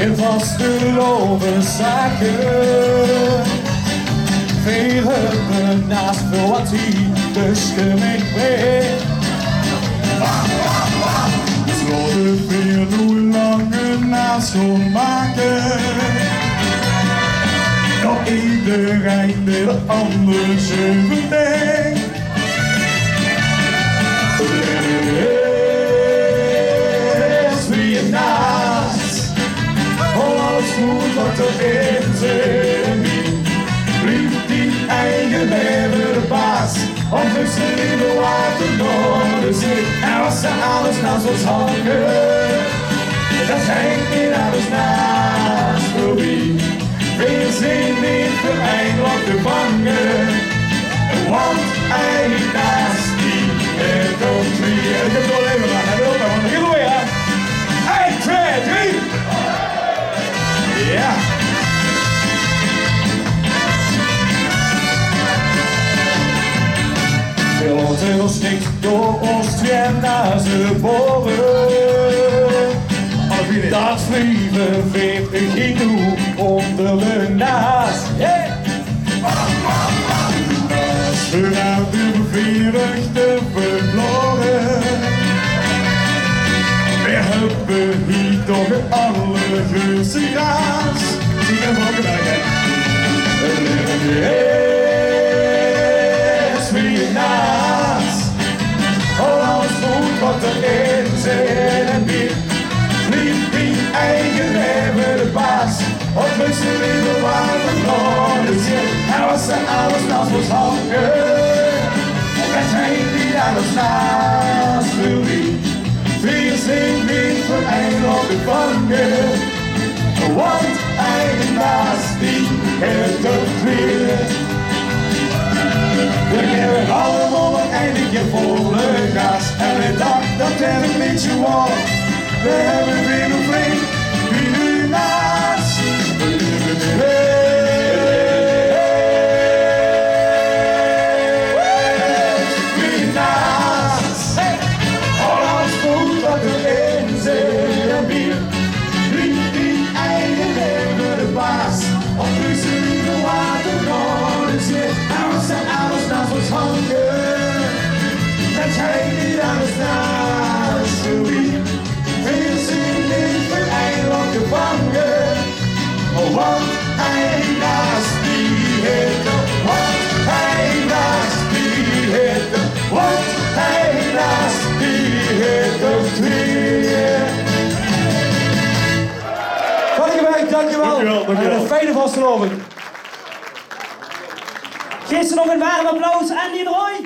in vasteloven zaken. Veel hebben naast veel wat hij bescherming brengt. Zullen weer hoe lange naast maken. Dat iedereen de ander zeven denkt. Is wie je naast, alles goed wat erin zit. Blijft die eigen leven de baas, of is er in de water zit. En als ze alles naast ons hangen, dan zijn niet alles naast voor wie. We zijn niet voor eindelijk te vangen, want hij naast die het komt weer. Ik heb het al even gedaan, hij wil nog een heel weer aan. 1, 2, 3. Ja. Veel stikt door ons twee naar zijn boren. Dat vliegen weet ik genoeg onder de naast. Vanuit de beverenigde verloren. We hebben hier toch allergrootste gaas. Zie je hem ook erbij, is wie je naast. Alles goed wat erin zit en wie. Blijft die eigen leven de baas, of misschien in de water zit. En was er alles naast ons hangen, en hij niet alles naast wil wie. We zijn niet voor eindelijk gevangen, want eigen naast die heeft het weer. We hebben allemaal een eindje volle gas, en ik dacht dat er een beetje was. We hebben weer een vriend, wie nu naast. Wie naast. Alles goed wat erin zit en bier. Blijft die eigen leven de baas. Of tussen de waternoden zit. En we zijn alles naast ons hangen. Dat hij niet alles naast wil wie. We zijn niet voor eindelijk gevangen, want hij naast die hitte, want hij naast die hitte, want hij naast die hitte weer. Dankjewel. En een fijne vasteloving. Geef ze nog een warm applaus aan Andy de Rooij.